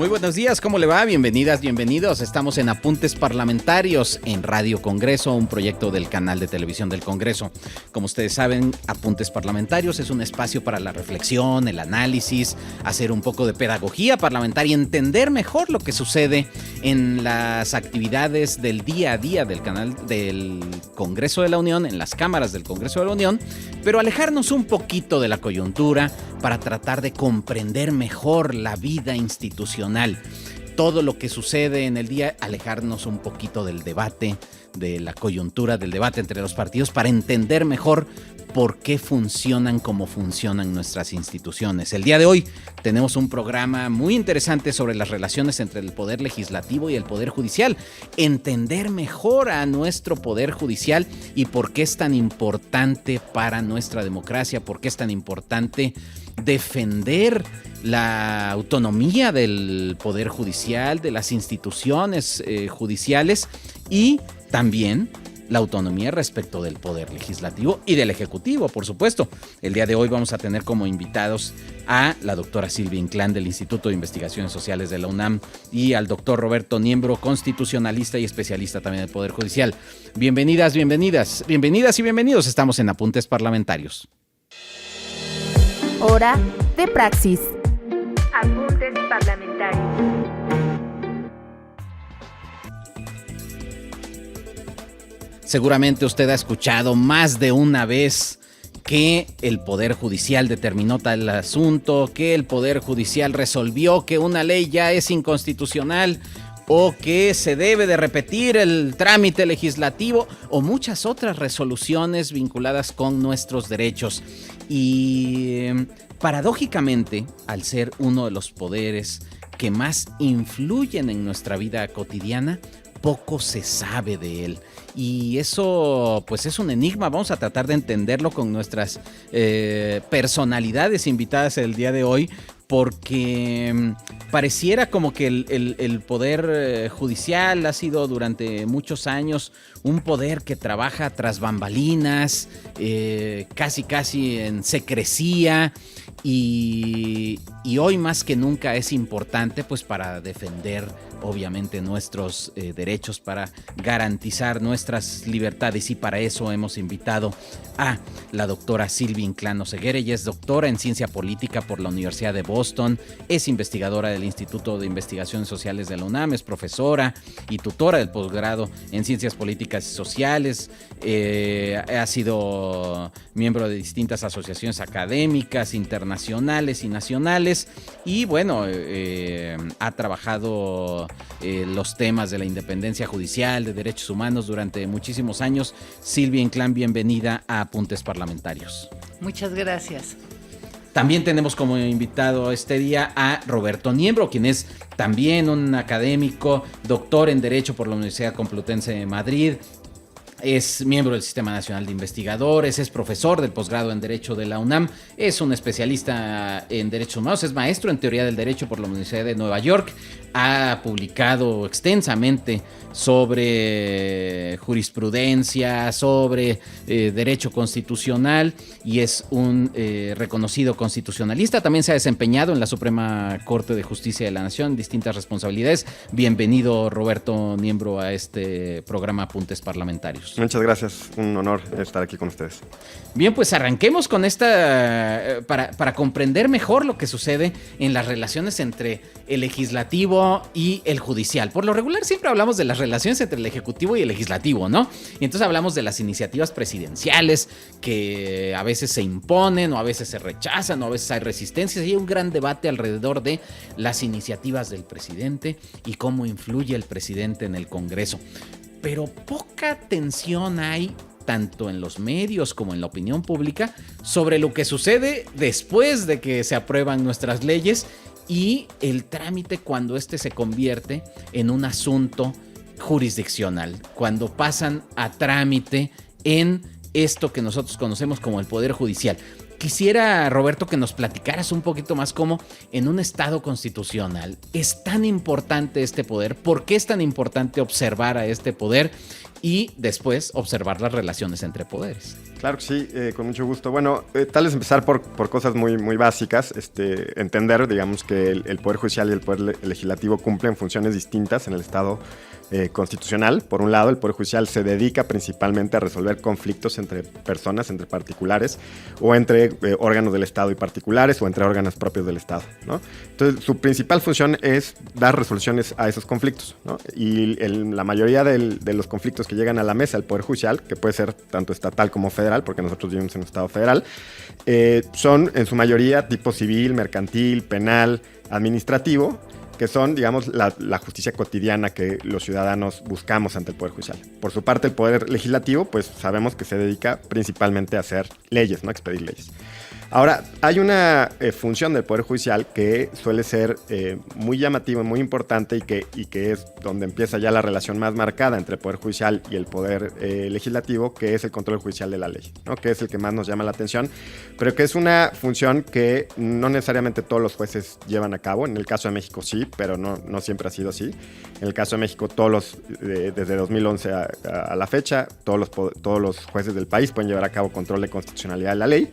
Muy buenos días, ¿cómo le va? Bienvenidas, bienvenidos. Estamos en Apuntes Parlamentarios en Radio Congreso, un proyecto del canal de televisión del Congreso. Como ustedes saben, Apuntes Parlamentarios es un espacio para la reflexión, el análisis, hacer un poco de pedagogía parlamentaria, entender mejor lo que sucede en las actividades del día a día del canal del Congreso de la Unión, en las cámaras del Congreso de la Unión, pero alejarnos un poquito de la coyuntura para tratar de comprender mejor la vida institucional. Todo lo que sucede en el día, alejarnos un poquito del debate, de la coyuntura del debate entre los partidos para entender mejor por qué funcionan como funcionan nuestras instituciones. El día de hoy tenemos un programa muy interesante sobre las relaciones entre el Poder Legislativo y el Poder Judicial. Entender mejor a nuestro Poder Judicial y por qué es tan importante para nuestra democracia, por qué es tan importante defender la autonomía del Poder Judicial, de las instituciones judiciales y también la autonomía respecto del Poder Legislativo y del Ejecutivo, por supuesto. El día de hoy vamos a tener como invitados a la doctora Silvia Inclán del Instituto de Investigaciones Sociales de la UNAM y al doctor Roberto Niembro, constitucionalista y especialista también del Poder Judicial. Bienvenidas y bienvenidos. Estamos en Apuntes Parlamentarios. Hora de praxis. Apuntes Parlamentarios. Seguramente usted ha escuchado más de una vez que el Poder Judicial determinó tal asunto, que el Poder Judicial resolvió que una ley ya es inconstitucional o que se debe de repetir el trámite legislativo o muchas otras resoluciones vinculadas con nuestros derechos. Y paradójicamente, al ser uno de los poderes que más influyen en nuestra vida cotidiana, poco se sabe de él. Y eso pues es un enigma. Vamos a tratar de entenderlo con nuestras personalidades invitadas el día de hoy, porque pareciera como que el Poder Judicial ha sido durante muchos años un poder que trabaja tras bambalinas, casi en secrecía, y hoy más que nunca es importante pues para defender obviamente nuestros derechos, para garantizar nuestras libertades, y para eso hemos invitado a la doctora Silvia Inclán Oseguera. Ella es doctora en Ciencia Política por la Universidad de Boston, es investigadora del Instituto de Investigaciones Sociales de la UNAM, es profesora y tutora del posgrado en Ciencias Políticas y Sociales, ha sido miembro de distintas asociaciones académicas, internacionales y nacionales, y bueno, ha trabajado los temas de la independencia judicial, de derechos humanos durante muchísimos años. Silvia Inclán, bienvenida a Apuntes Parlamentarios. Muchas gracias. También tenemos como invitado este día a Roberto Niembro, quien es también un académico, doctor en Derecho por la Universidad Complutense de Madrid. Es miembro del Sistema Nacional de Investigadores, es profesor del posgrado en Derecho de la UNAM, es un especialista en Derechos Humanos, es maestro en Teoría del Derecho por la Universidad de Nueva York, ha publicado extensamente sobre jurisprudencia, sobre derecho constitucional, y es un reconocido constitucionalista. También se ha desempeñado en la Suprema Corte de Justicia de la Nación en distintas responsabilidades. Bienvenido, Roberto Niembro, a este programa Apuntes Parlamentarios. Muchas gracias, un honor estar aquí con ustedes. Bien, pues arranquemos con esta, para comprender mejor lo que sucede en las relaciones entre el legislativo y el judicial. Por lo regular siempre hablamos de las relaciones entre el ejecutivo y el legislativo, ¿no? Y entonces hablamos de las iniciativas presidenciales que a veces se imponen o a veces se rechazan o a veces hay resistencias, y hay un gran debate alrededor de las iniciativas del presidente y cómo influye el presidente en el Congreso. Pero poca atención hay, tanto en los medios como en la opinión pública, sobre lo que sucede después de que se aprueban nuestras leyes y el trámite cuando este se convierte en un asunto jurisdiccional, cuando pasan a trámite en esto que nosotros conocemos como el Poder Judicial. Quisiera, Roberto, que nos platicaras un poquito más cómo en un Estado constitucional es tan importante este poder, por qué es tan importante observar a este poder y después observar las relaciones entre poderes. Claro que sí, con mucho gusto. Bueno, tal vez empezar por cosas muy, muy básicas. Entender, digamos, que el Poder Judicial y el Poder Legislativo cumplen funciones distintas en el Estado constitucional. Por un lado, el Poder Judicial se dedica principalmente a resolver conflictos entre personas, entre particulares, o entre órganos del Estado y particulares, o entre órganos propios del Estado, ¿no? Entonces, su principal función es dar resoluciones a esos conflictos, ¿no? Y la mayoría de los conflictos que llegan a la mesa del Poder Judicial, que puede ser tanto estatal como federal, porque nosotros vivimos en un Estado federal, son en su mayoría tipo civil, mercantil, penal, administrativo, que son, digamos, la justicia cotidiana que los ciudadanos buscamos ante el Poder Judicial. Por su parte, el Poder Legislativo, pues sabemos que se dedica principalmente a hacer leyes, ¿no? A expedir leyes. Ahora, hay una función del Poder Judicial que suele ser muy llamativa, muy importante y que es donde empieza ya la relación más marcada entre el Poder Judicial y el Poder Legislativo, que es el control judicial de la ley, ¿no? Que es el que más nos llama la atención, pero que es una función que no necesariamente todos los jueces llevan a cabo. En el caso de México sí, pero no siempre ha sido así. En el caso de México, desde 2011 a la fecha, todos los jueces del país pueden llevar a cabo control de constitucionalidad de la ley.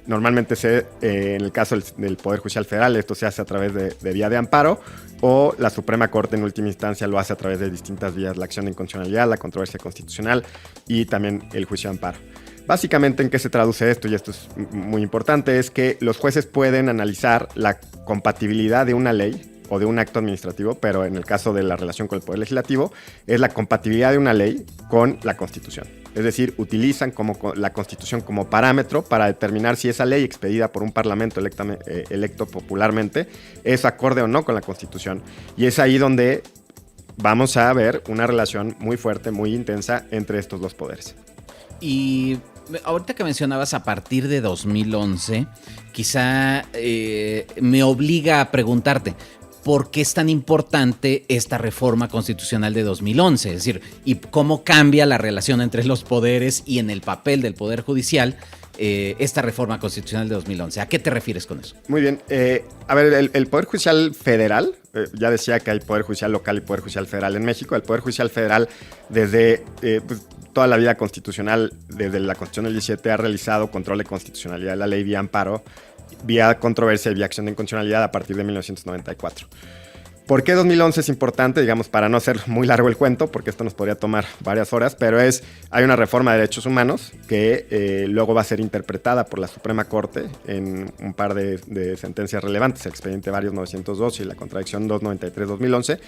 Normalmente en el caso del Poder Judicial Federal, esto se hace a través de vía de amparo, o la Suprema Corte en última instancia lo hace a través de distintas vías, la acción de inconstitucionalidad, la controversia constitucional y también el juicio de amparo. Básicamente, ¿en qué se traduce esto? Y esto es muy importante, es que los jueces pueden analizar la compatibilidad de una ley o de un acto administrativo, pero en el caso de la relación con el Poder Legislativo, es la compatibilidad de una ley con la Constitución. Es decir, utilizan la Constitución como parámetro para determinar si esa ley expedida por un parlamento electo popularmente es acorde o no con la Constitución. Y es ahí donde vamos a ver una relación muy fuerte, muy intensa entre estos dos poderes. Y ahorita que mencionabas a partir de 2011, quizá me obliga a preguntarte, ¿por qué es tan importante esta reforma constitucional de 2011? Es decir, ¿y cómo cambia la relación entre los poderes y en el papel del Poder Judicial esta reforma constitucional de 2011? ¿A qué te refieres con eso? Muy bien. A ver, el Poder Judicial Federal, ya decía que hay Poder Judicial Local y Poder Judicial Federal en México. El Poder Judicial Federal, desde toda la vida constitucional, desde la Constitución del 17, ha realizado control de constitucionalidad de la ley vía amparo, vía controversia y vía acción de inconstitucionalidad a partir de 1994. ¿Por qué 2011 es importante? Digamos, para no hacer muy largo el cuento, porque esto nos podría tomar varias horas, pero hay una reforma de derechos humanos que luego va a ser interpretada por la Suprema Corte en un par de sentencias relevantes, el expediente Varios 902 y la contradicción 293-2011,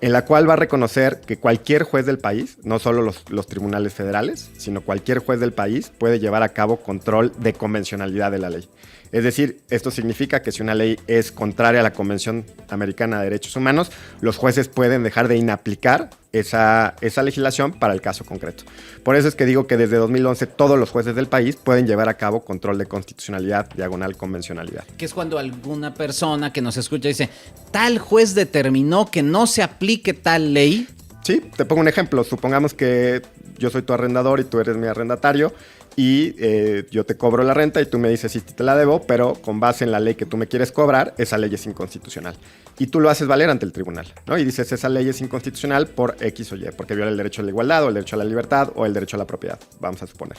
en la cual va a reconocer que cualquier juez del país, no solo los tribunales federales, sino cualquier juez del país puede llevar a cabo control de convencionalidad de la ley. Es decir, esto significa que si una ley es contraria a la Convención Americana de Derechos Humanos, los jueces pueden dejar de inaplicar esa legislación para el caso concreto. Por eso es que digo que desde 2011 todos los jueces del país pueden llevar a cabo control de constitucionalidad, diagonal convencionalidad. Que es cuando alguna persona que nos escucha dice, tal juez determinó que no se aplique tal ley. Sí, te pongo un ejemplo. Supongamos que yo soy tu arrendador y tú eres mi arrendatario, y yo te cobro la renta y tú me dices sí te la debo, pero con base en la ley que tú me quieres cobrar, esa ley es inconstitucional. Y tú lo haces valer ante el tribunal, ¿no? Y dices, esa ley es inconstitucional por X o Y, porque viola el derecho a la igualdad, o el derecho a la libertad, o el derecho a la propiedad, vamos a suponer.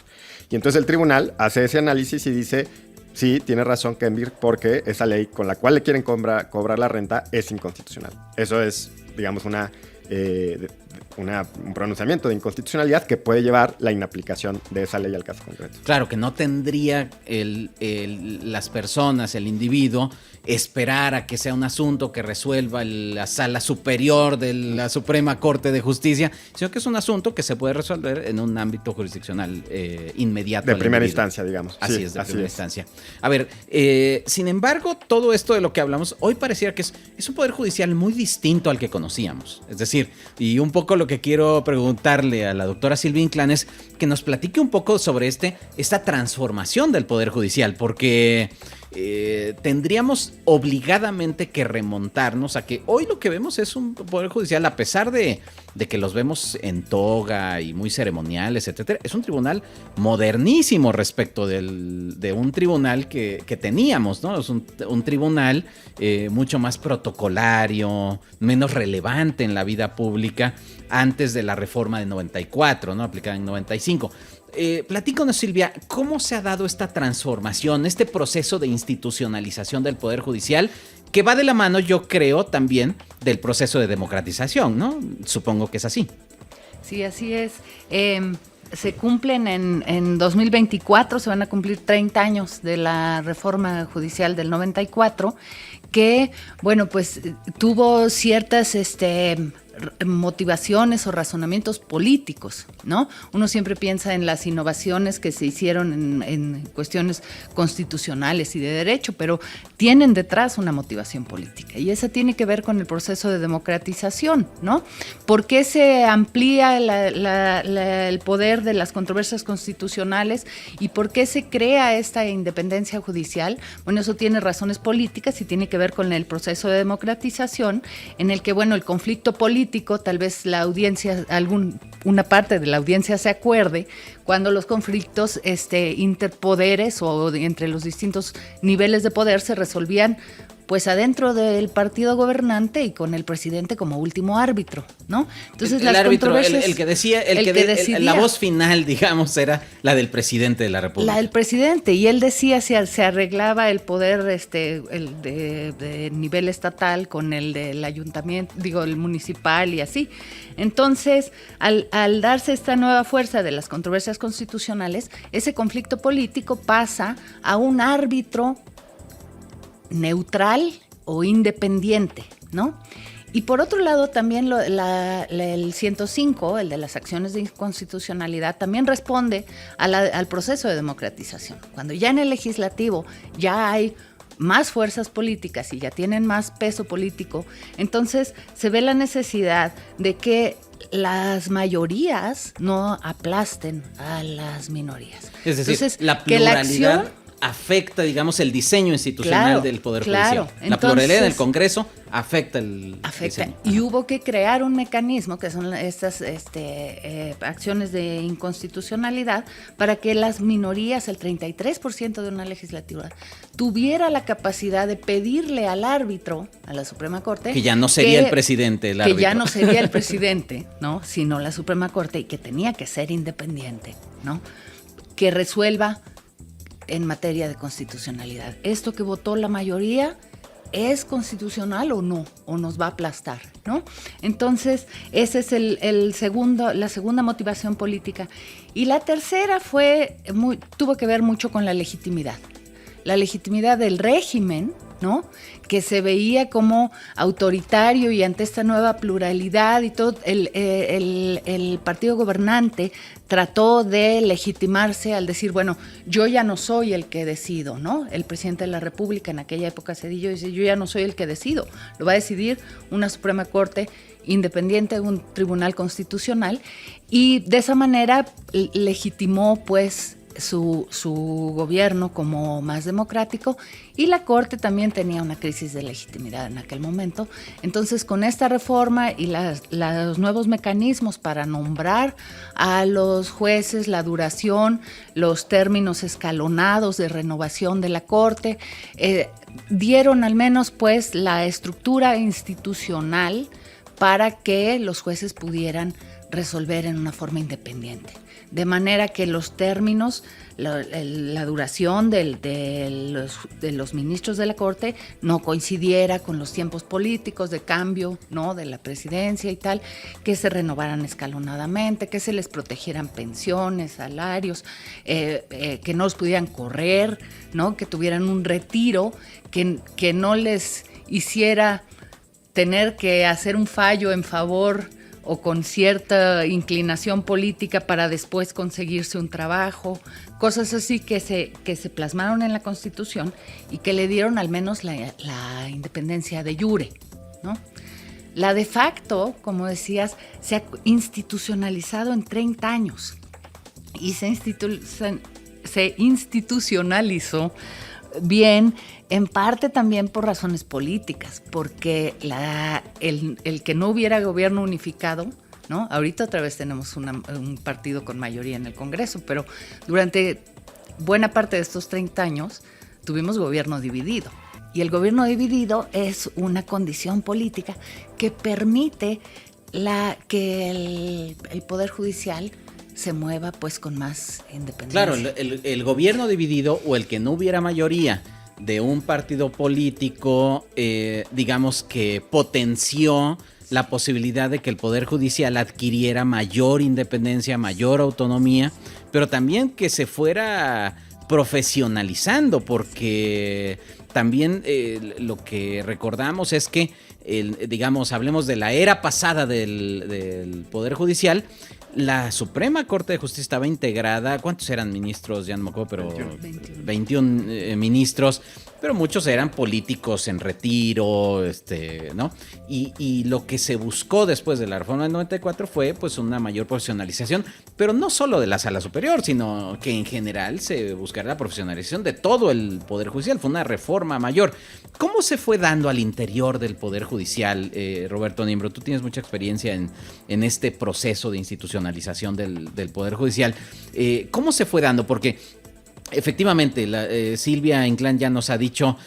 Y entonces el tribunal hace ese análisis y dice, sí, tiene razón Kenvir, porque esa ley con la cual le quieren cobrar la renta es inconstitucional. Eso es, digamos, un pronunciamiento de inconstitucionalidad que puede llevar la inaplicación de esa ley al caso concreto. Claro, que no tendría las personas, el individuo, esperar a que sea un asunto que resuelva la sala superior de la Suprema Corte de Justicia, sino que es un asunto que se puede resolver en un ámbito jurisdiccional inmediato. De primera instancia, digamos. Así sí, es, de primera instancia. A ver, sin embargo, todo esto de lo que hablamos, hoy pareciera que es un poder judicial muy distinto al que conocíamos. Es decir, y un poco lo que quiero preguntarle a la doctora Silvia Inclán es que nos platique un poco sobre esta transformación del Poder Judicial, porque tendríamos obligadamente que remontarnos a que hoy lo que vemos es un Poder Judicial, a pesar de que los vemos en toga y muy ceremoniales, etcétera, es un tribunal modernísimo respecto de un tribunal que teníamos, ¿no? Es un tribunal mucho más protocolario, menos relevante en la vida pública antes de la reforma de 94, ¿no? Aplicada en 95. Platícanos, Silvia, ¿cómo se ha dado esta transformación, este proceso de institucionalización del Poder Judicial, que va de la mano, yo creo, también del proceso de democratización, ¿no? Supongo que es así. Sí, así es. Se cumplen en 2024, se van a cumplir 30 años de la reforma judicial del 94, que, bueno, pues tuvo ciertas motivaciones o razonamientos políticos, ¿no? Uno siempre piensa en las innovaciones que se hicieron en cuestiones constitucionales y de derecho, pero tienen detrás una motivación política, y esa tiene que ver con el proceso de democratización, ¿no? ¿Por qué se amplía el poder de las controversias constitucionales y por qué se crea esta independencia judicial? Bueno, eso tiene razones políticas y tiene que ver con el proceso de democratización, en el que, bueno, el conflicto político, tal vez la audiencia, una parte de la audiencia se acuerde, cuando los conflictos interpoderes o entre los distintos niveles de poder se resolvían pues adentro del partido gobernante y con el presidente como último árbitro, ¿no? Entonces el árbitro, el que decía, la voz final, digamos, era la del presidente de la República. La del presidente, y él decía si se arreglaba el poder el de nivel estatal con el del ayuntamiento, el municipal y así. Entonces, al darse esta nueva fuerza de las controversias constitucionales, ese conflicto político pasa a un árbitro neutral o independiente, ¿no? Y por otro lado, también el 105, el de las acciones de inconstitucionalidad, también responde al proceso de democratización. Cuando ya en el legislativo ya hay más fuerzas políticas y ya tienen más peso político, entonces se ve la necesidad de que las mayorías no aplasten a las minorías. Es decir, entonces, la pluralidad afecta, digamos, el diseño institucional del Poder Judicial. La pluralidad del Congreso afecta el diseño. Y hubo que crear un mecanismo, que son estas acciones de inconstitucionalidad, para que las minorías, el 33% de una legislatura, tuviera la capacidad de pedirle al árbitro, a la Suprema Corte, que ya no sería el presidente el árbitro. Que ya no sería el presidente, ¿no? Sino la Suprema Corte, y que tenía que ser independiente, ¿no? Que resuelva en materia de constitucionalidad. ¿Esto que votó la mayoría es constitucional o no? ¿O nos va a aplastar? ¿No? Entonces, esa es la segunda motivación política. Y la tercera tuvo que ver mucho con la legitimidad. La legitimidad del régimen, ¿no? Que se veía como autoritario, y ante esta nueva pluralidad y todo, el partido gobernante trató de legitimarse al decir, bueno, yo ya no soy el que decido, ¿no? El presidente de la República en aquella época, Zedillo, dice, yo ya no soy el que decido, lo va a decidir una Suprema Corte independiente, un tribunal constitucional, y de esa manera legitimó, pues, su gobierno como más democrático, y la Corte también tenía una crisis de legitimidad en aquel momento. Entonces, con esta reforma y los nuevos mecanismos para nombrar a los jueces, la duración, los términos escalonados de renovación de la Corte, dieron al menos, pues, la estructura institucional para que los jueces pudieran resolver en una forma independiente. De manera que los términos, la duración de los ministros de la Corte no coincidiera con los tiempos políticos de cambio, ¿no?, de la presidencia y tal, que se renovaran escalonadamente, que se les protegieran pensiones, salarios, que no los pudieran correr, ¿no?, que tuvieran un retiro, que no les hiciera tener que hacer un fallo en favor o con cierta inclinación política para después conseguirse un trabajo, cosas así que se plasmaron en la Constitución y que le dieron al menos la independencia de jure, ¿no? La de facto, como decías, se ha institucionalizado en 30 años y se institucionalizó bien, en parte también por razones políticas, porque el que no hubiera gobierno unificado, ¿no? Ahorita otra vez tenemos un partido con mayoría en el Congreso, pero durante buena parte de estos 30 años tuvimos gobierno dividido. Y el gobierno dividido es una condición política que permite que el Poder Judicial se mueva pues con más independencia. Claro, el gobierno dividido o el que no hubiera mayoría de un partido político, digamos que potenció la posibilidad de que el Poder Judicial adquiriera mayor independencia, mayor autonomía, pero también que se fuera profesionalizando, porque también lo que recordamos es que, digamos, hablemos de la era pasada del Poder Judicial, la Suprema Corte de Justicia estaba integrada, ¿cuántos eran ministros? Ya no me acuerdo, pero 21 ministros, pero muchos eran políticos en retiro, ¿no? Y lo que se buscó después de la reforma del 94 fue pues una mayor profesionalización, pero no solo de la Sala Superior, sino que en general se buscara la profesionalización de todo el Poder Judicial. Fue una reforma mayor. ¿Cómo se fue dando al interior del Poder Judicial, Roberto Niembro? Tú tienes mucha experiencia en este proceso de institucionalización del Poder Judicial. ¿Cómo se fue dando? Porque efectivamente, Silvia Inclán ya nos ha dicho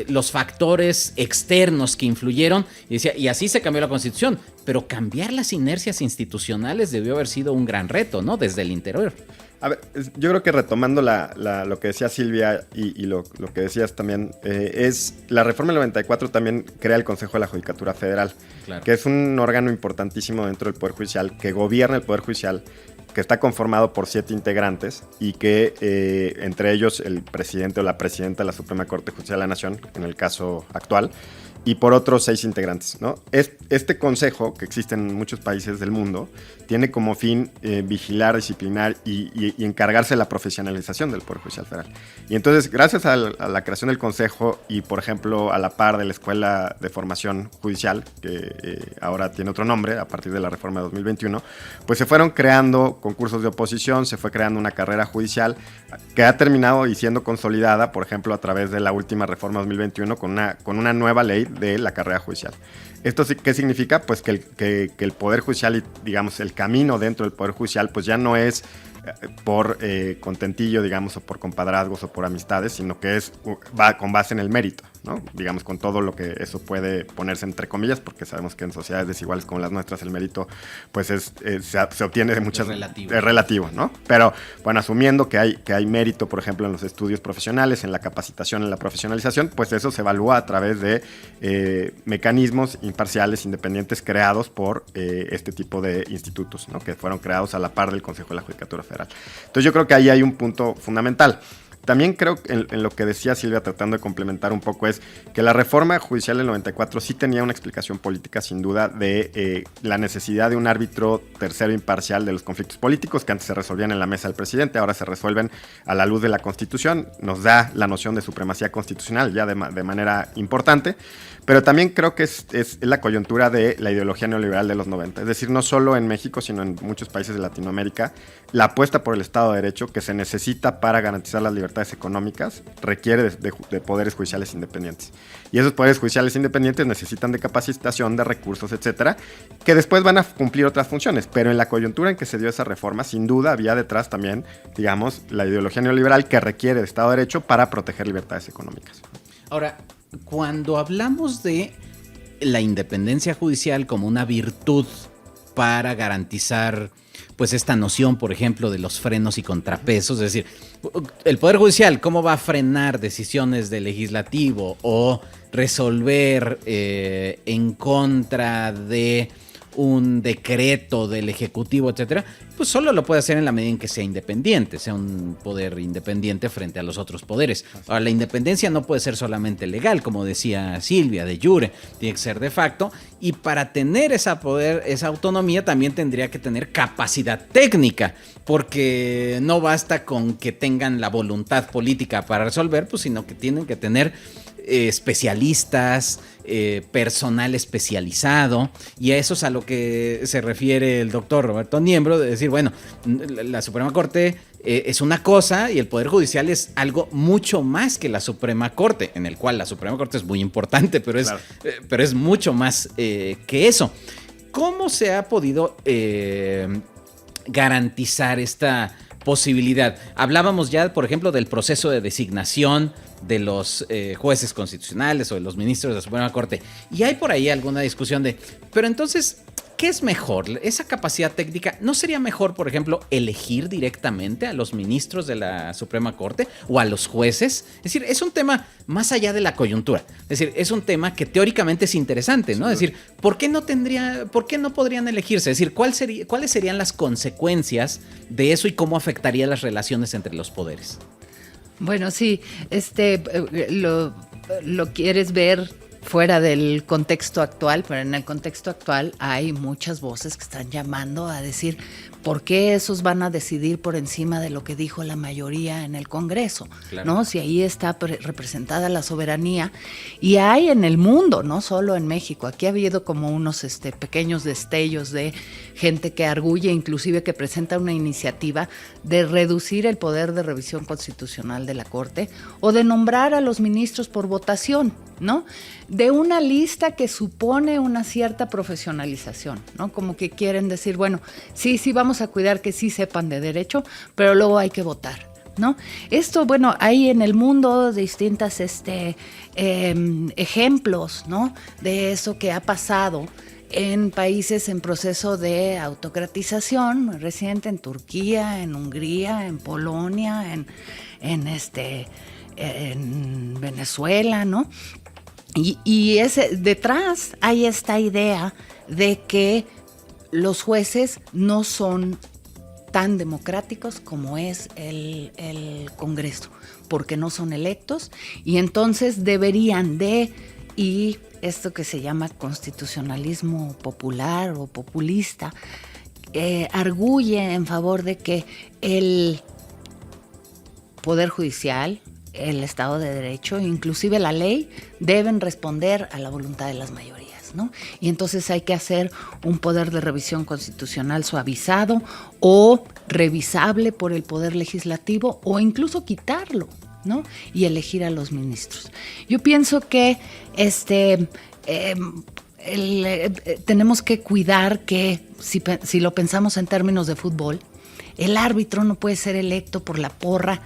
los factores externos que influyeron y así se cambió la Constitución, pero cambiar las inercias institucionales debió haber sido un gran reto, ¿no? Desde el interior. A ver, yo creo que retomando lo que decía Silvia y lo que decías también, es la reforma del 94 también crea el Consejo de la Judicatura Federal, claro, que es un órgano importantísimo dentro del Poder Judicial, que gobierna el Poder Judicial, que está conformado por 7 integrantes y que entre ellos el presidente o la presidenta de la Suprema Corte Judicial de la Nación, en el caso actual, y por otros 6 integrantes, ¿no? Este consejo, que existe en muchos países del mundo, tiene como fin vigilar, disciplinar y encargarse de la profesionalización del Poder Judicial Federal. Y entonces, gracias a la creación del consejo y, por ejemplo, a la par de la Escuela de Formación Judicial, que ahora tiene otro nombre a partir de la reforma de 2021, pues se fueron creando concursos de oposición, se fue creando una carrera judicial que ha terminado y siendo consolidada, por ejemplo, a través de la última reforma 2021 con una nueva ley de la carrera judicial. ¿Esto qué significa? Pues que el Poder Judicial y, digamos, el camino dentro del Poder Judicial, pues ya no es por contentillo, digamos, o por compadrazgos o por amistades, sino que va con base en el mérito, ¿no? Digamos, con todo lo que eso puede ponerse entre comillas, porque sabemos que en sociedades desiguales como las nuestras el mérito pues se obtiene de muchas... Es relativo, ¿no? Pero, bueno, asumiendo que hay mérito, por ejemplo, en los estudios profesionales, en la capacitación, en la profesionalización, pues eso se evalúa a través de mecanismos imparciales, independientes, creados por este tipo de institutos, ¿no? Que fueron creados a la par del Consejo de la Judicatura Federal. Entonces yo creo que ahí hay un punto fundamental. También creo que en lo que decía Silvia, tratando de complementar un poco, es que la reforma judicial del 94 sí tenía una explicación política, sin duda, de la necesidad de un árbitro tercero imparcial de los conflictos políticos que antes se resolvían en la mesa del presidente, ahora se resuelven a la luz de la Constitución. Nos da la noción de supremacía constitucional ya de manera importante, pero también creo que es la coyuntura de la ideología neoliberal de los 90. Es decir, no solo en México, sino en muchos países de Latinoamérica, la apuesta por el Estado de Derecho que se necesita para garantizar las libertades económicas requiere de poderes judiciales independientes. Y esos poderes judiciales independientes necesitan de capacitación, de recursos, etcétera, que después van a cumplir otras funciones. Pero en la coyuntura en que se dio esa reforma, sin duda había detrás también, digamos, la ideología neoliberal que requiere de Estado de Derecho para proteger libertades económicas. Ahora, cuando hablamos de la independencia judicial como una virtud para garantizar pues esta noción, por ejemplo, de los frenos y contrapesos, es decir, el Poder Judicial, ¿cómo va a frenar decisiones del legislativo o resolver en contra de un decreto del Ejecutivo, etcétera? Pues solo lo puede hacer en la medida en que sea independiente, sea un poder independiente frente a los otros poderes. Ahora, la independencia no puede ser solamente legal, como decía Silvia, de jure, tiene que ser de facto, y para tener esa autonomía también tendría que tener capacidad técnica, porque no basta con que tengan la voluntad política para resolver, pues, sino que tienen que tener especialistas, personal especializado, y a eso es a lo que se refiere el doctor Roberto Niembro, de decir, bueno, la Suprema Corte es una cosa y el Poder Judicial es algo mucho más que la Suprema Corte, en el cual la Suprema Corte es muy importante, pero es, claro, pero es mucho más que eso. ¿Cómo se ha podido garantizar esta posibilidad? Hablábamos ya, por ejemplo, del proceso de designación de los jueces constitucionales o de los ministros de la Suprema Corte. Y hay por ahí alguna discusión pero entonces, ¿qué es mejor? Esa capacidad técnica, ¿no sería mejor, por ejemplo, elegir directamente a los ministros de la Suprema Corte o a los jueces? Es decir, es un tema más allá de la coyuntura. Es decir, es un tema que teóricamente es interesante, ¿no? Es decir, ¿por qué no podrían elegirse? Es decir, ¿cuáles serían las consecuencias de eso y cómo afectaría las relaciones entre los poderes? Bueno, sí, lo quieres ver fuera del contexto actual, pero en el contexto actual hay muchas voces que están llamando a decir por qué esos van a decidir por encima de lo que dijo la mayoría en el Congreso, claro, ¿no? Si ahí está representada la soberanía, y hay en el mundo, no solo en México. Aquí ha habido como unos pequeños destellos de gente que arguye, inclusive que presenta una iniciativa de reducir el poder de revisión constitucional de la Corte o de nombrar a los ministros por votación, ¿no? De una lista que supone una cierta profesionalización, ¿no? Como que quieren decir, bueno, sí, vamos a cuidar que sí sepan de derecho, pero luego hay que votar, ¿no? Esto, bueno, hay en el mundo distintas ejemplos, ¿no? De eso que ha pasado en países en proceso de autocratización muy reciente, en Turquía, en Hungría, en Polonia, en Venezuela, ¿no? Y detrás hay esta idea de que los jueces no son tan democráticos como es el Congreso, porque no son electos, y entonces deberían y esto que se llama constitucionalismo popular o populista, arguye en favor de que el Poder Judicial, el Estado de Derecho, inclusive la ley, deben responder a la voluntad de las mayorías, ¿no? Y entonces hay que hacer un poder de revisión constitucional suavizado o revisable por el Poder Legislativo, o incluso quitarlo, ¿no? Y elegir a los ministros. Yo pienso que tenemos que cuidar que, si lo pensamos en términos de fútbol, el árbitro no puede ser electo por la porra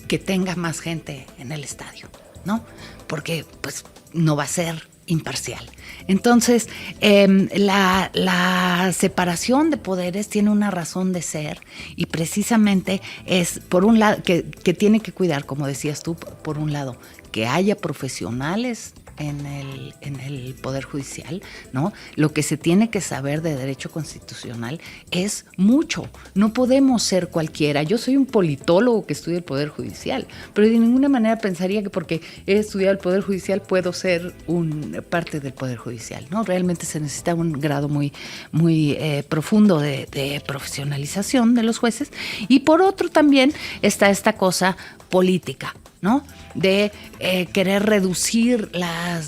que tenga más gente en el estadio, ¿no? Porque pues no va a ser imparcial. Entonces, la separación de poderes tiene una razón de ser, y precisamente es, por un lado, que tiene que cuidar, como decías tú, por un lado, que haya profesionales en el Poder Judicial, ¿no? Lo que se tiene que saber de derecho constitucional es mucho. No podemos ser cualquiera. Yo soy un politólogo que estudia el Poder Judicial, pero de ninguna manera pensaría que porque he estudiado el Poder Judicial puedo ser parte del Poder Judicial, ¿no? Realmente se necesita un grado muy, muy profundo de profesionalización de los jueces. Y por otro también está esta cosa política, ¿no? De querer reducir la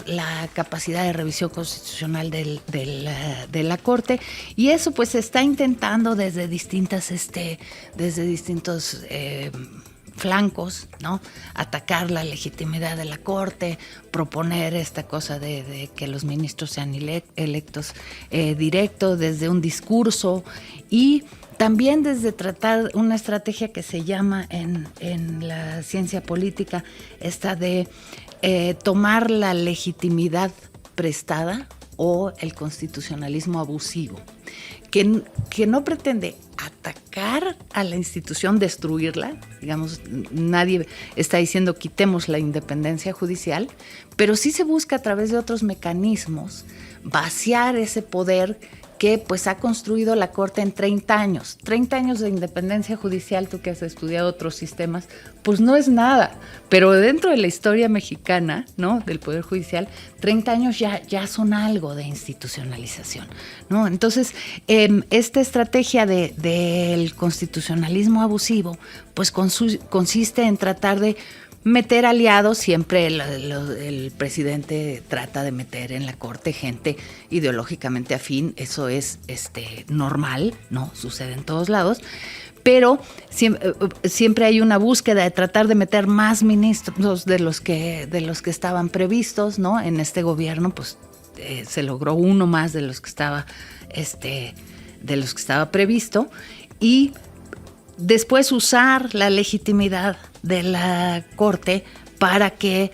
capacidad de revisión constitucional de la Corte, y eso pues se está intentando desde distintos flancos, ¿no? Atacar la legitimidad de la Corte, proponer esta cosa de que los ministros sean electos directos desde un discurso, y también desde tratar una estrategia que se llama en la ciencia política, esta de tomar la legitimidad prestada o el constitucionalismo abusivo, que no pretende atacar a la institución, destruirla. Digamos, nadie está diciendo quitemos la independencia judicial, pero sí se busca a través de otros mecanismos vaciar ese poder que pues ha construido la Corte en 30 años. 30 años de independencia judicial, tú que has estudiado otros sistemas, pues no es nada. Pero dentro de la historia mexicana, ¿no?, del Poder Judicial, 30 años ya son algo de institucionalización, ¿no? Entonces, esta estrategia del constitucionalismo abusivo, pues consiste en tratar de meter aliados. Siempre el presidente trata de meter en la Corte gente ideológicamente afín. Eso es normal, ¿no? Sucede en todos lados. Pero siempre hay una búsqueda de tratar de meter más ministros de los que estaban previstos, ¿no? En este gobierno, pues se logró uno más de los que estaba previsto, y después usar la legitimidad de la Corte para que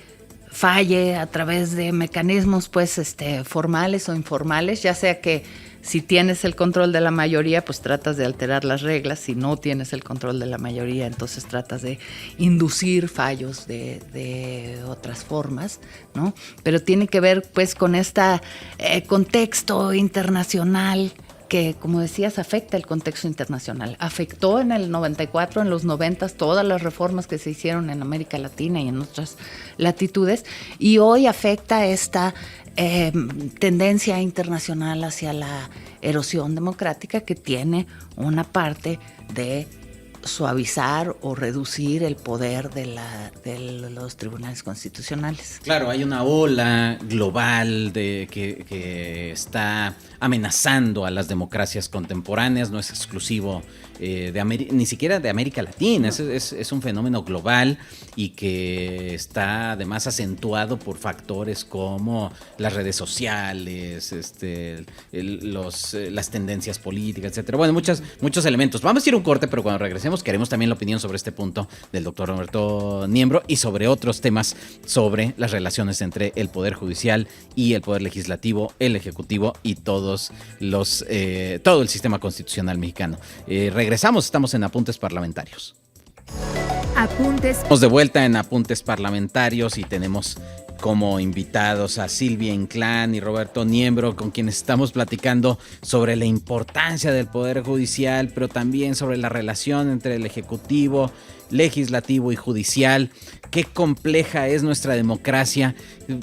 falle a través de mecanismos pues formales o informales, ya sea que Si tienes el control de la mayoría, pues tratas de alterar las reglas. Si no tienes el control de la mayoría, entonces tratas de inducir fallos de otras formas, ¿no? Pero tiene que ver pues con este contexto internacional que, como decías, afecta el contexto internacional. Afectó en el 94, en los 90, todas las reformas que se hicieron en América Latina y en otras latitudes, y hoy afecta esta tendencia internacional hacia la erosión democrática, que tiene una parte de suavizar o reducir el poder de los tribunales constitucionales. Claro, hay una ola global que está amenazando a las democracias contemporáneas, no es exclusivo ni siquiera de América Latina, es un fenómeno global y que está además acentuado por factores como las redes sociales, las tendencias políticas, etcétera. Bueno, muchos elementos. Vamos a ir a un corte, pero cuando regresemos queremos también la opinión sobre este punto del doctor Roberto Niembro y sobre otros temas sobre las relaciones entre el Poder Judicial y el Poder Legislativo, el Ejecutivo y todo el sistema constitucional mexicano. Regresamos, estamos en Apuntes Parlamentarios. Estamos de vuelta en Apuntes Parlamentarios y tenemos como invitados a Silvia Inclán y Roberto Niembro, con quienes estamos platicando sobre la importancia del Poder Judicial, pero también sobre la relación entre el Ejecutivo, Legislativo y Judicial. Qué compleja es nuestra democracia,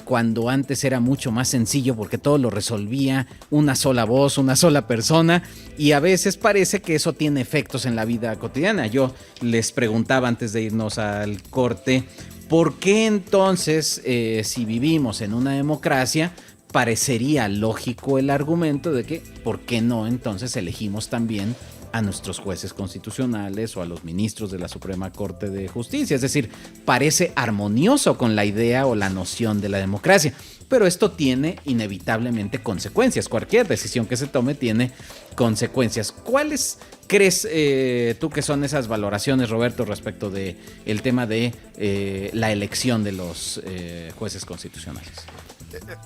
cuando antes era mucho más sencillo porque todo lo resolvía una sola voz, una sola persona, y a veces parece que eso tiene efectos en la vida cotidiana. Yo les preguntaba antes de irnos al corte, ¿por qué entonces, si vivimos en una democracia, parecería lógico el argumento de que, ¿por qué no entonces elegimos también a nuestros jueces constitucionales o a los ministros de la Suprema Corte de Justicia? Es decir, parece armonioso con la idea o la noción de la democracia, pero esto tiene inevitablemente consecuencias. Cualquier decisión que se tome tiene consecuencias. ¿Cuáles crees tú que son esas valoraciones, Roberto, respecto de el tema de la elección de los jueces constitucionales?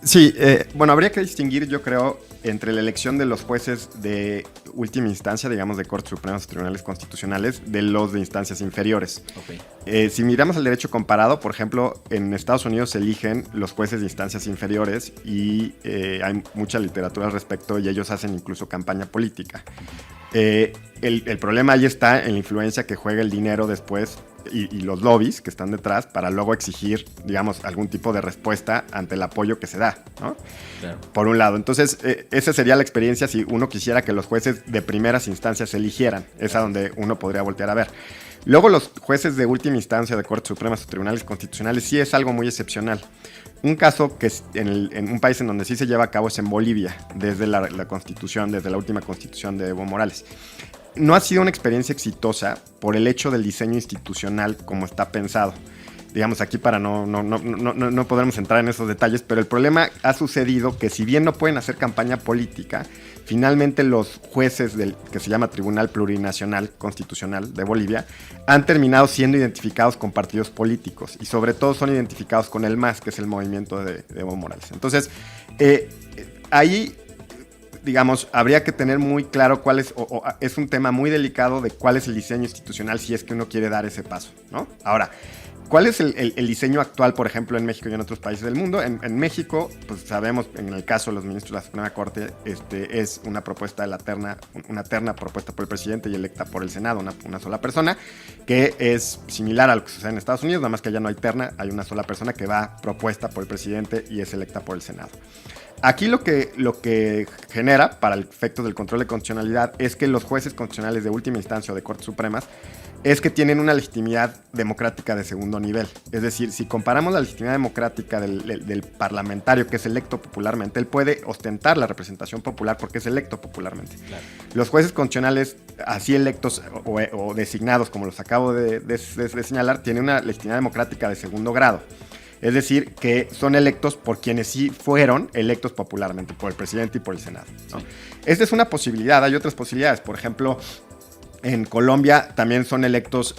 Sí, bueno, habría que distinguir, yo creo, entre la elección de los jueces de última instancia, digamos, de Cortes Supremas o Tribunales Constitucionales, de los de instancias inferiores. Okay. Si miramos el derecho comparado, por ejemplo, en Estados Unidos se eligen los jueces de instancias inferiores y hay mucha literatura al respecto y ellos hacen incluso campaña política. El problema ahí está en la influencia que juega el dinero después y los lobbies que están detrás para luego exigir, digamos, algún tipo de respuesta ante el apoyo que se da, ¿no? Claro. Por un lado. Entonces, esa sería la experiencia si uno quisiera que los jueces de primeras instancias se eligieran. Es a donde uno podría voltear a ver. Luego, los jueces de última instancia de Cortes Supremas o Tribunales Constitucionales sí es algo muy excepcional. Un caso que en un país en donde sí se lleva a cabo es en Bolivia, desde la Constitución, desde la última Constitución de Evo Morales. No ha sido una experiencia exitosa por el hecho del diseño institucional como está pensado. Digamos, aquí para no podremos entrar en esos detalles, pero el problema ha sucedido que si bien no pueden hacer campaña política, finalmente los jueces del que se llama Tribunal Plurinacional Constitucional de Bolivia han terminado siendo identificados con partidos políticos y sobre todo son identificados con el MAS, que es el movimiento de Evo Morales. Entonces, ahí, digamos, habría que tener muy claro cuál es un tema muy delicado de cuál es el diseño institucional si es que uno quiere dar ese paso, ¿no? Ahora, ¿cuál es el diseño actual, por ejemplo, en México y en otros países del mundo? En México, pues sabemos, en el caso de los ministros de la Suprema Corte, es una propuesta de una terna propuesta por el presidente y electa por el Senado, una sola persona, que es similar a lo que sucede en Estados Unidos, nada más que allá no hay terna, hay una sola persona que va propuesta por el presidente y es electa por el Senado. Aquí lo que genera, para el efecto del control de constitucionalidad, es que los jueces constitucionales de última instancia o de Cortes Supremas es que tienen una legitimidad democrática de segundo nivel. Es decir, si comparamos la legitimidad democrática del parlamentario que es electo popularmente, él puede ostentar la representación popular porque es electo popularmente. Claro. Los jueces constitucionales así electos o designados, como los acabo de señalar, tienen una legitimidad democrática de segundo grado. Es decir, que son electos por quienes sí fueron electos popularmente, por el presidente y por el Senado, ¿no? Sí. Esta es una posibilidad. Hay otras posibilidades. Por ejemplo, En Colombia también son electos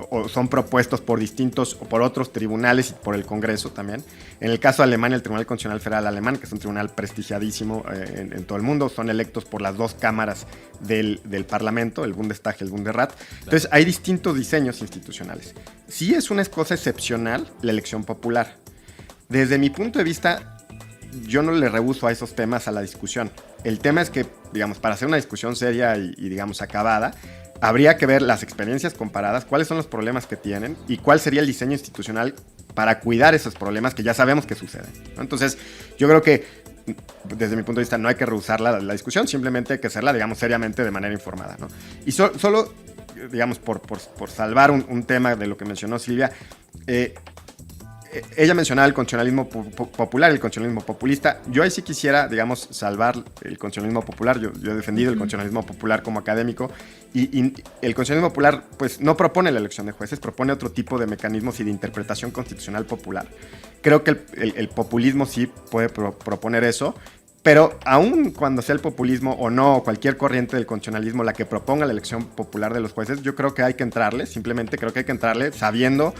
o son propuestos por distintos o por otros tribunales y por el Congreso también. En el caso de Alemania, el Tribunal Constitucional Federal alemán, que es un tribunal prestigiadísimo en todo el mundo, son electos por las dos cámaras del Parlamento, el Bundestag y el Bundesrat. Entonces hay distintos diseños institucionales. Sí es una cosa excepcional la elección popular. Desde mi punto de vista, yo no le rehúso a esos temas a la discusión. El tema es que, digamos, para hacer una discusión seria y digamos, acabada, habría que ver las experiencias comparadas, cuáles son los problemas que tienen y cuál sería el diseño institucional para cuidar esos problemas que ya sabemos que suceden, ¿no? Entonces, yo creo que desde mi punto de vista no hay que rehusar la discusión, simplemente hay que hacerla, digamos, seriamente de manera informada, ¿no? Y solo, digamos, por salvar un tema de lo que mencionó Silvia, ella mencionaba el constitucionalismo popular, el constitucionalismo populista. Yo ahí sí quisiera, digamos, salvar el constitucionalismo popular. Yo he defendido el constitucionalismo popular como académico y el constitucionalismo popular pues no propone la elección de jueces, propone otro tipo de mecanismos y de interpretación constitucional popular. Creo que el populismo sí puede proponer eso, pero aun cuando sea el populismo o no, cualquier corriente del constitucionalismo la que proponga la elección popular de los jueces, yo creo que hay que entrarle, simplemente creo que hay que entrarle sabiendo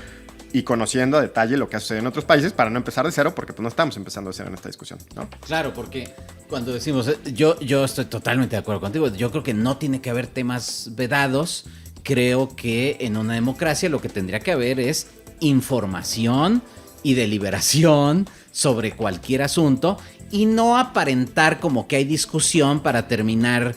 y conociendo a detalle lo que ha sucedido en otros países para no empezar de cero, porque pues no estamos empezando de cero en esta discusión, ¿no? Claro, porque cuando decimos, yo estoy totalmente de acuerdo contigo, yo creo que no tiene que haber temas vedados, creo que en una democracia lo que tendría que haber es información y deliberación sobre cualquier asunto y no aparentar como que hay discusión para terminar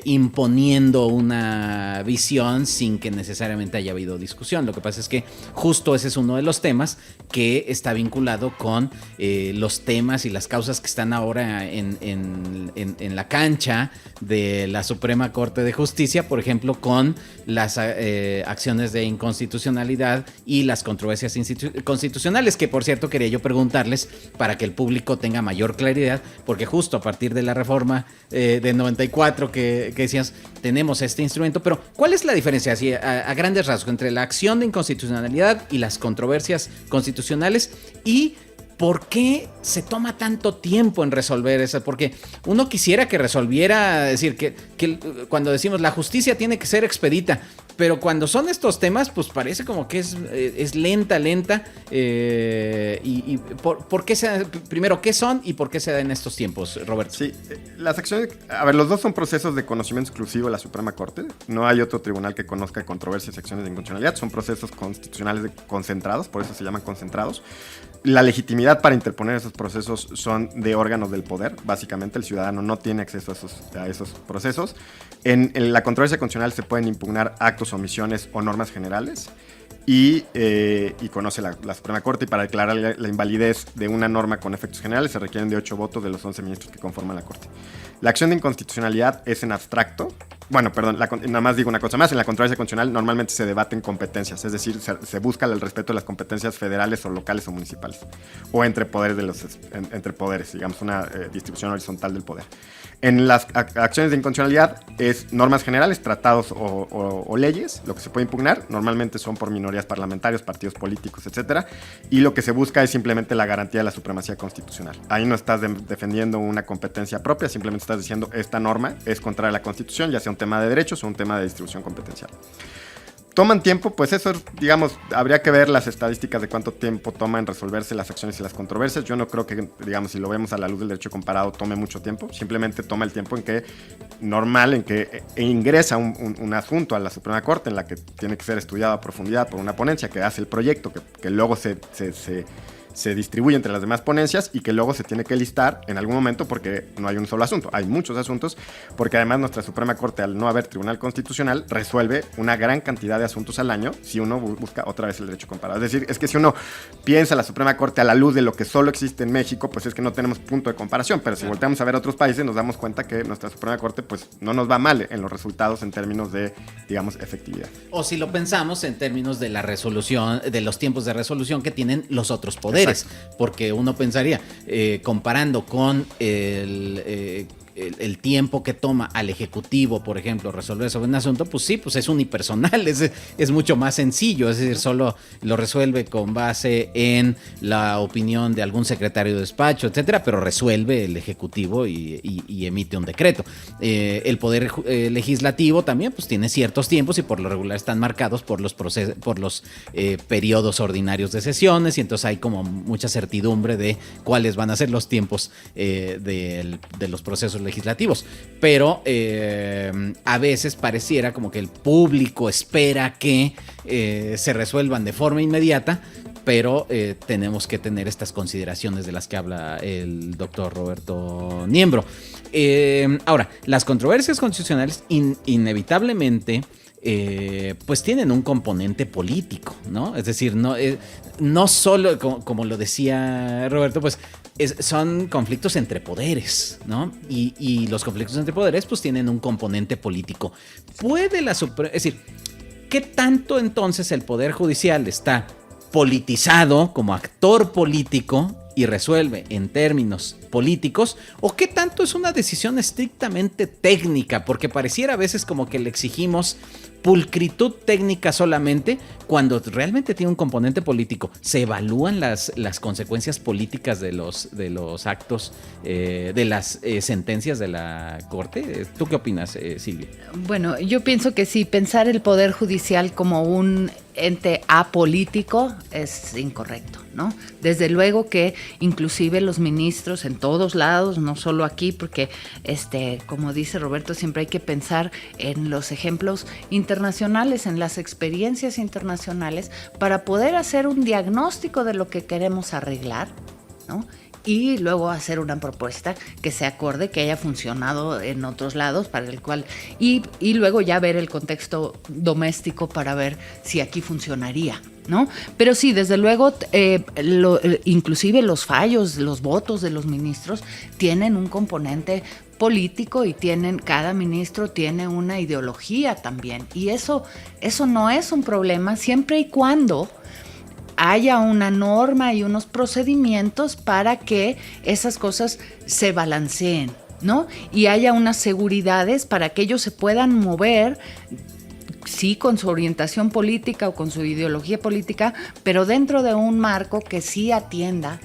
imponiendo una visión sin que necesariamente haya habido discusión. Lo que pasa es que justo ese es uno de los temas que está vinculado con los temas y las causas que están ahora en la cancha de la Suprema Corte de Justicia, por ejemplo, con las acciones de inconstitucionalidad y las controversias constitucionales, que por cierto quería yo preguntarles para que el público tenga mayor claridad, porque justo a partir de la reforma de 94 que decías, tenemos este instrumento, pero ¿cuál es la diferencia así, a grandes rasgos entre la acción de inconstitucionalidad y las controversias constitucionales y por qué se toma tanto tiempo en resolver eso? Porque uno quisiera que resolviera, decir, que cuando decimos la justicia tiene que ser expedita, pero cuando son estos temas, pues parece como que es lenta. Y ¿por qué se da, primero, qué son y por qué se da en estos tiempos, Roberto? Sí, las acciones, a ver, los dos son procesos de conocimiento exclusivo de la Suprema Corte. No hay otro tribunal que conozca controversias y acciones de inconstitucionalidad. Son procesos constitucionales concentrados, por eso se llaman concentrados. La legitimidad para interponer esos procesos son de órganos del poder. Básicamente, el ciudadano no tiene acceso a esos procesos. En la controversia constitucional se pueden impugnar actos, omisiones o normas generales. Y conoce la Suprema Corte, y para declarar la invalidez de una norma con efectos generales se requieren de 8 votos de los 11 ministros que conforman la Corte. La acción de inconstitucionalidad es en abstracto. Bueno, perdón, nada más digo una cosa más. En la controversia constitucional normalmente se debaten competencias, es decir, se busca el respeto de las competencias federales o locales o municipales, o entre poderes, entre poderes, digamos, una distribución horizontal del poder. En las acciones de inconstitucionalidad es normas generales, tratados o leyes. Lo que se puede impugnar normalmente son por minorías parlamentarias, partidos políticos, etcétera. Y lo que se busca es simplemente la garantía de la supremacía constitucional. Ahí no estás defendiendo una competencia propia, simplemente estás diciendo esta norma es contraria a la Constitución, ya sea un tema de derechos o un tema de distribución competencial. ¿Toman tiempo? Pues eso, digamos, habría que ver las estadísticas de cuánto tiempo toma en resolverse las acciones y las controversias. Yo no creo que, digamos, si lo vemos a la luz del derecho comparado, tome mucho tiempo. Simplemente toma el tiempo en que ingresa un asunto a la Suprema Corte, en la que tiene que ser estudiado a profundidad por una ponencia que hace el proyecto, que luego se distribuye entre las demás ponencias y que luego se tiene que listar en algún momento, porque no hay un solo asunto, hay muchos asuntos, porque además nuestra Suprema Corte, al no haber tribunal constitucional, resuelve una gran cantidad de asuntos al año si uno busca otra vez el derecho comparado. Es decir, es que si uno piensa la Suprema Corte a la luz de lo que solo existe en México, pues es que no tenemos punto de comparación, pero si volteamos a ver otros países nos damos cuenta que nuestra Suprema Corte pues no nos va mal en los resultados en términos de, digamos, efectividad. O si lo pensamos en términos de la resolución, de los tiempos de resolución que tienen los otros poderes. Exacto. Porque uno pensaría, comparando con el tiempo que toma al Ejecutivo, por ejemplo, resolver sobre un asunto, pues sí, pues es unipersonal, es mucho más sencillo, es decir, solo lo resuelve con base en la opinión de algún secretario de despacho, etcétera, pero resuelve el Ejecutivo y emite un decreto. El Poder Legislativo también pues tiene ciertos tiempos y por lo regular están marcados por los periodos ordinarios de sesiones, y entonces hay como mucha certidumbre de cuáles van a ser los tiempos de los procesos legislativos, pero a veces pareciera como que el público espera que se resuelvan de forma inmediata, pero tenemos que tener estas consideraciones de las que habla el doctor Roberto Niembro. Ahora, las controversias constitucionales inevitablemente pues tienen un componente político, ¿no? Es decir, no solo, como lo decía Roberto, pues son conflictos entre poderes, ¿no? Y los conflictos entre poderes pues tienen un componente político. Es decir, ¿qué tanto entonces el Poder Judicial está politizado como actor político y resuelve en términos políticos, o qué tanto es una decisión estrictamente técnica? Porque pareciera a veces como que le exigimos pulcritud técnica solamente, cuando realmente tiene un componente político. ¿Se evalúan las consecuencias políticas de los actos, de las sentencias de la Corte? ¿Tú qué opinas, Silvia? Bueno, yo pienso que sí, pensar el Poder Judicial como un ente apolítico es incorrecto, ¿no? Desde luego que inclusive los ministros en todos lados, no solo aquí, porque como dice Roberto, siempre hay que pensar en los ejemplos internacionales, en las experiencias internacionales, para poder hacer un diagnóstico de lo que queremos arreglar, ¿no? Y luego hacer una propuesta que se acorde, que haya funcionado en otros lados, para el cual y luego ya ver el contexto doméstico para ver si aquí funcionaría, ¿no? Pero sí, desde luego, inclusive los fallos, los votos de los ministros tienen un componente político y cada ministro tiene una ideología también. Y eso no es un problema siempre y cuando haya una norma y unos procedimientos para que esas cosas se balanceen, ¿no? Y haya unas seguridades para que ellos se puedan mover, sí, con su orientación política o con su ideología política, pero dentro de un marco que sí atienda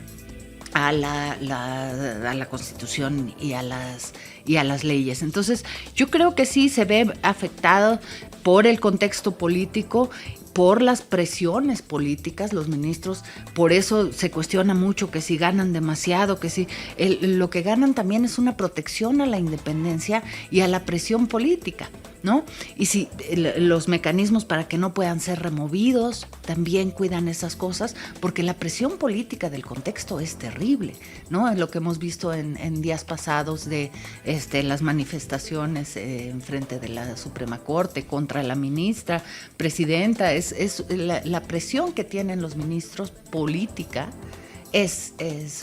a la Constitución y a las leyes. Entonces, yo creo que sí se ve afectado por el contexto político, por las presiones políticas, los ministros, por eso se cuestiona mucho que si ganan demasiado, que si lo que ganan también es una protección a la independencia y a la presión política, ¿no? Y si los mecanismos para que no puedan ser removidos también cuidan esas cosas, porque la presión política del contexto es terrible, ¿no? Es lo que hemos visto en días pasados de las manifestaciones en frente de la Suprema Corte contra la ministra, presidenta. Es la presión que tienen los ministros política es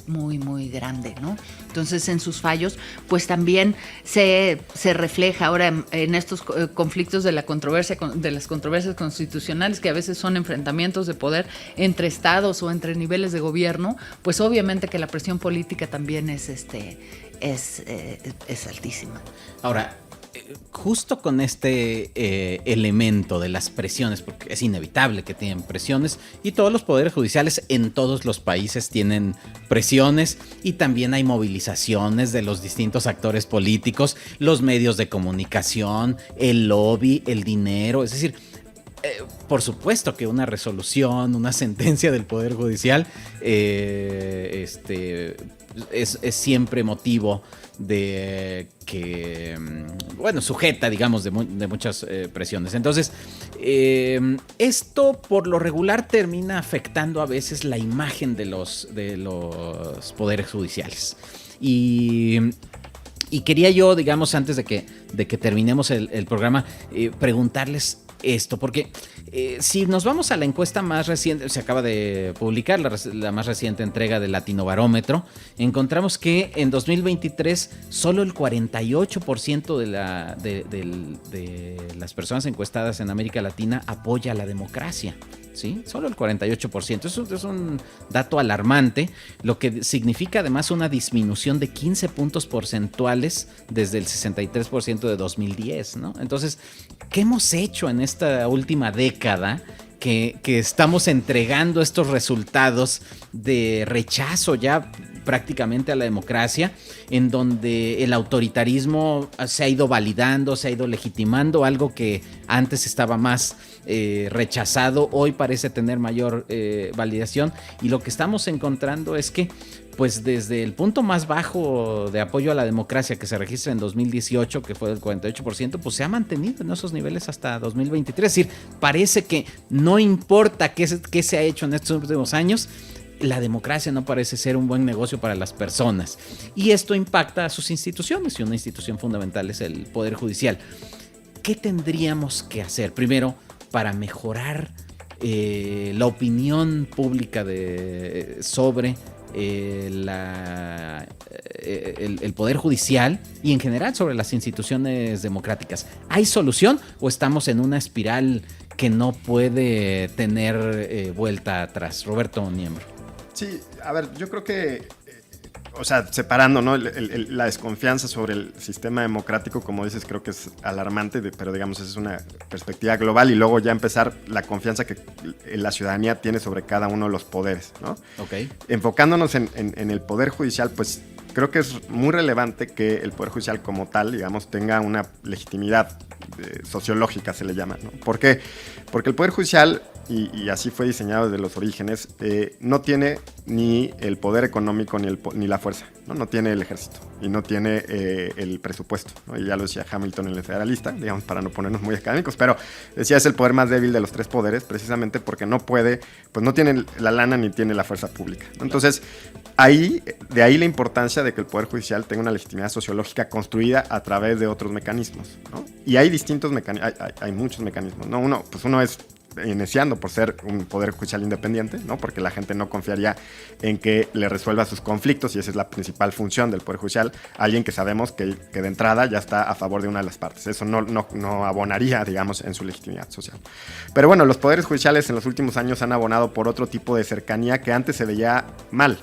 muy, muy grande, ¿no? Entonces, en sus fallos, pues también se refleja ahora en estos conflictos de las controversias constitucionales, que a veces son enfrentamientos de poder entre estados o entre niveles de gobierno, pues obviamente que la presión política también es altísima. Ahora, justo con este elemento de las presiones, porque es inevitable que tienen presiones, y todos los poderes judiciales en todos los países tienen presiones, y también hay movilizaciones de los distintos actores políticos, los medios de comunicación, el lobby, el dinero, es decir, por supuesto que una resolución, una sentencia del Poder Judicial es siempre motivo de que, bueno, sujeta, digamos, de muchas presiones. Entonces, esto por lo regular termina afectando a veces la imagen de los poderes judiciales. Y quería yo, digamos, antes de que terminemos el programa, preguntarles, esto? Porque si nos vamos a la encuesta más reciente, se acaba de publicar la más reciente entrega del Latinobarómetro, encontramos que en 2023 solo el 48% de las personas encuestadas en América Latina apoya la democracia. ¿Sí? Solo el 48%. Eso es un dato alarmante, lo que significa además una disminución de 15 puntos porcentuales desde el 63% de 2010, ¿no? Entonces, ¿qué hemos hecho en esta última década que estamos entregando estos resultados de rechazo ya prácticamente a la democracia, en donde el autoritarismo se ha ido validando, se ha ido legitimando, algo que antes estaba más rechazado, hoy parece tener mayor validación, y lo que estamos encontrando es que pues desde el punto más bajo de apoyo a la democracia que se registra en 2018, que fue del 48%, pues se ha mantenido en esos niveles hasta 2023. Es decir, parece que no importa qué se ha hecho en estos últimos años, la democracia no parece ser un buen negocio para las personas. Y esto impacta a sus instituciones, y una institución fundamental es el Poder Judicial. ¿Qué tendríamos que hacer? Primero, para mejorar la opinión pública sobre el Poder Judicial y en general sobre las instituciones democráticas. ¿Hay solución o estamos en una espiral que no puede tener vuelta atrás? Roberto Niembro. Sí, a ver, yo creo que, separando, ¿no? La desconfianza sobre el sistema democrático, como dices, creo que es alarmante, pero digamos, esa es una perspectiva global, y luego ya empezar la confianza que la ciudadanía tiene sobre cada uno de los poderes, ¿no? Okay. Enfocándonos en el Poder Judicial, pues creo que es muy relevante que el Poder Judicial como tal, digamos, tenga una legitimidad sociológica, se le llama, ¿no? ¿Por qué? Porque el Poder Judicial, y así fue diseñado desde los orígenes, no tiene ni el poder económico ni la fuerza, ¿no? No tiene el ejército y no tiene el presupuesto, ¿no? Y ya lo decía Hamilton en El Federalista, digamos, para no ponernos muy académicos, pero decía es el poder más débil de los tres poderes, precisamente porque no puede, pues no tiene la lana ni tiene la fuerza pública, ¿no? Entonces, de ahí la importancia de que el Poder Judicial tenga una legitimidad sociológica construida a través de otros mecanismos, ¿no? Y hay distintos mecanismos, hay muchos mecanismos, ¿no? Uno es iniciando por ser un poder judicial independiente, ¿no? Porque la gente no confiaría en que le resuelva sus conflictos, y esa es la principal función del Poder Judicial, alguien que sabemos que de entrada ya está a favor de una de las partes. Eso no abonaría, digamos, en su legitimidad social. Pero bueno, los poderes judiciales en los últimos años han abonado por otro tipo de cercanía que antes se veía mal.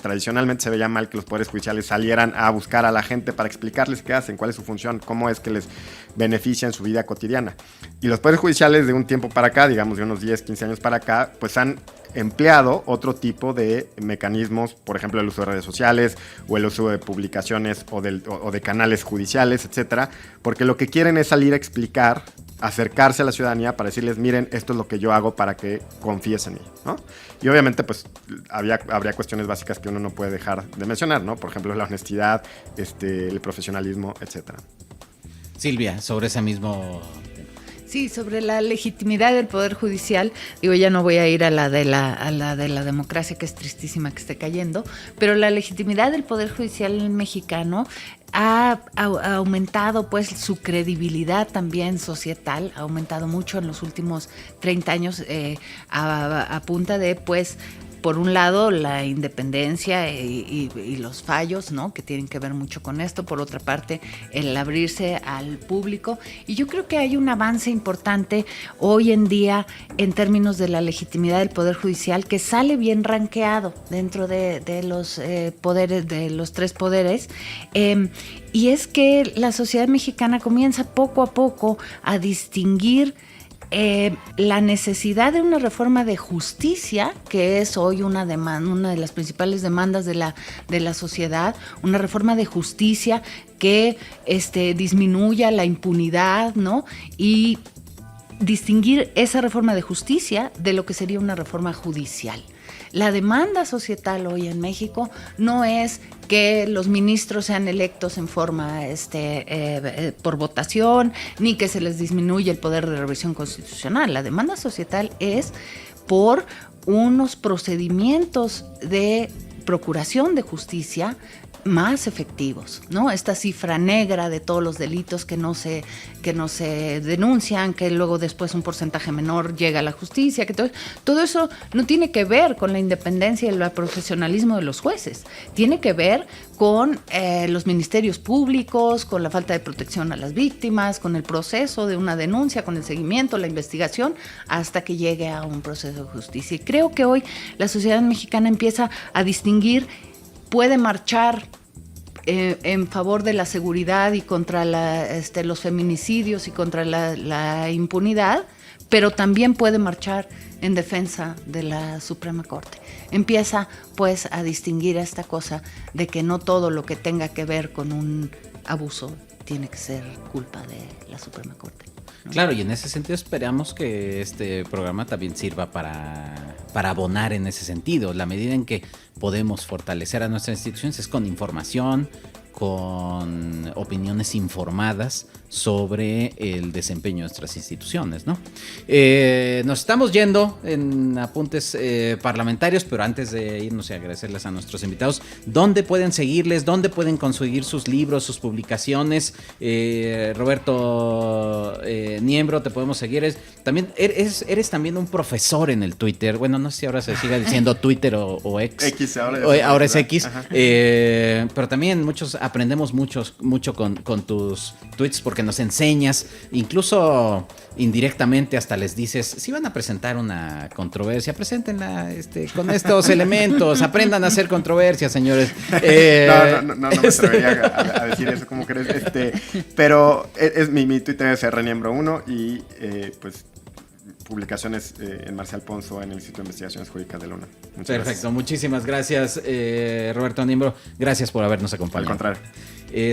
Tradicionalmente se veía mal que los poderes judiciales salieran a buscar a la gente para explicarles qué hacen, cuál es su función, cómo es que les beneficia en su vida cotidiana. Y los poderes judiciales de un tiempo para acá, digamos de unos 10, 15 años para acá, pues han empleado otro tipo de mecanismos, por ejemplo el uso de redes sociales o el uso de publicaciones o de canales judiciales, etcétera, porque lo que quieren es salir a explicar, acercarse a la ciudadanía para decirles, miren, esto es lo que yo hago para que confíes en mí, ¿no? Y obviamente, pues, habría cuestiones básicas que uno no puede dejar de mencionar, ¿no? Por ejemplo, la honestidad, el profesionalismo, etcétera. Silvia, sobre ese mismo tema. Sí, sobre la legitimidad del Poder Judicial, digo, ya no voy a ir a la de la democracia, que es tristísima que esté cayendo, pero la legitimidad del Poder Judicial mexicano ha aumentado, pues, su credibilidad también societal, ha aumentado mucho en los últimos 30 años a punta de, pues, por un lado, la independencia y los fallos, ¿no? Que tienen que ver mucho con esto. Por otra parte, el abrirse al público. Y yo creo que hay un avance importante hoy en día en términos de la legitimidad del Poder Judicial, que sale bien rankeado dentro de los poderes, de los tres poderes. Y es que la sociedad mexicana comienza poco a poco a distinguir la necesidad de una reforma de justicia, que es hoy una de las principales demandas de la sociedad, una reforma de justicia que disminuya la impunidad, ¿no? Y distinguir esa reforma de justicia de lo que sería una reforma judicial. La demanda societal hoy en México no es que los ministros sean electos en forma por votación, ni que se les disminuya el poder de revisión constitucional. La demanda societal es por unos procedimientos de procuración de justicia más efectivos, ¿no? Esta cifra negra de todos los delitos que no se denuncian, que luego después un porcentaje menor llega a la justicia, que todo eso no tiene que ver con la independencia y el profesionalismo de los jueces, tiene que ver con los ministerios públicos, con la falta de protección a las víctimas, con el proceso de una denuncia, con el seguimiento, la investigación, hasta que llegue a un proceso de justicia. Y creo que hoy la sociedad mexicana empieza a distinguir, puede marchar en favor de la seguridad y contra los feminicidios y contra la impunidad, pero también puede marchar en defensa de la Suprema Corte. Empieza pues a distinguir esta cosa de que no todo lo que tenga que ver con un abuso tiene que ser culpa de la Suprema Corte, ¿no? Claro, y en ese sentido esperamos que este programa también sirva para abonar en ese sentido. La medida en que podemos fortalecer a nuestras instituciones es con información, con opiniones informadas sobre el desempeño de nuestras instituciones, ¿no? Nos estamos yendo en apuntes parlamentarios, pero antes de irnos y agradecerles a nuestros invitados, ¿dónde pueden seguirles? ¿Dónde pueden conseguir sus libros, sus publicaciones? Roberto Niembro, te podemos seguir. Eres también un profesor en el Twitter. Bueno, no sé si ahora se siga diciendo Twitter o X. X, ahora es X. Pero también aprendemos mucho con tus tweets, porque nos enseñas, incluso indirectamente hasta les dices, si van a presentar una controversia, preséntenla con estos elementos, aprendan a hacer controversias, señores. No me atrevería a decir eso, ¿cómo crees? Pero mi Twitter es rniembro1 y pues publicaciones en Marcial Ponzo en el Instituto de Investigaciones Jurídicas de la UNAM. Perfecto, muchísimas gracias, Roberto Niembro. Gracias por habernos acompañado. Al contrario.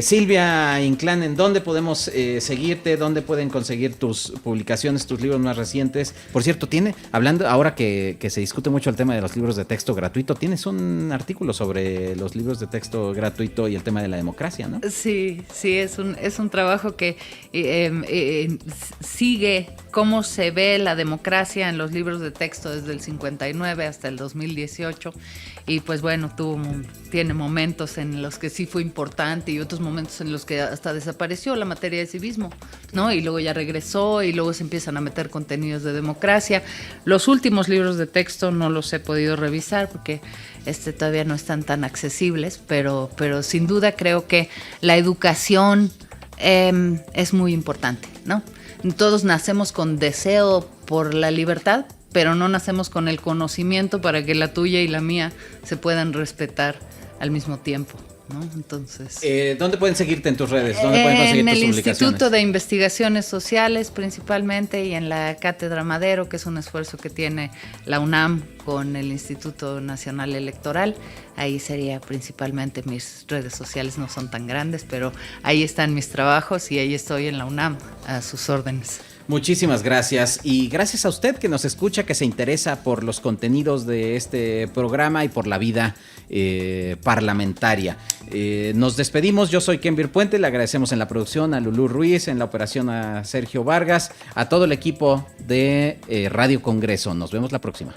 Silvia Inclán, ¿en dónde podemos seguirte? ¿Dónde pueden conseguir tus publicaciones, tus libros más recientes? Por cierto, hablando ahora que se discute mucho el tema de los libros de texto gratuito, tienes un artículo sobre los libros de texto gratuito y el tema de la democracia, ¿no? Sí, es un trabajo que sigue cómo se ve la democracia en los libros de texto desde el 59 hasta el 2018. Y pues bueno, tiene momentos en los que sí fue importante y otros momentos en los que hasta desapareció la materia de civismo, ¿no? Y luego ya regresó y luego se empiezan a meter contenidos de democracia. Los últimos libros de texto no los he podido revisar porque todavía no están tan accesibles, pero sin duda creo que la educación es muy importante, ¿no? Todos nacemos con deseo por la libertad, pero no nacemos con el conocimiento para que la tuya y la mía se puedan respetar al mismo tiempo, ¿no? Entonces, ¿dónde pueden seguirte en tus redes? ¿Dónde pueden conseguir tus publicaciones? En el Instituto de Investigaciones Sociales principalmente y en la Cátedra Madero, que es un esfuerzo que tiene la UNAM con el Instituto Nacional Electoral. Ahí sería principalmente, mis redes sociales no son tan grandes, pero ahí están mis trabajos y ahí estoy en la UNAM a sus órdenes. Muchísimas gracias, y gracias a usted que nos escucha, que se interesa por los contenidos de este programa y por la vida parlamentaria. Nos despedimos, yo soy Kenvir Puente, le agradecemos en la producción a Lulú Ruiz, en la operación a Sergio Vargas, a todo el equipo de Radio Congreso. Nos vemos la próxima.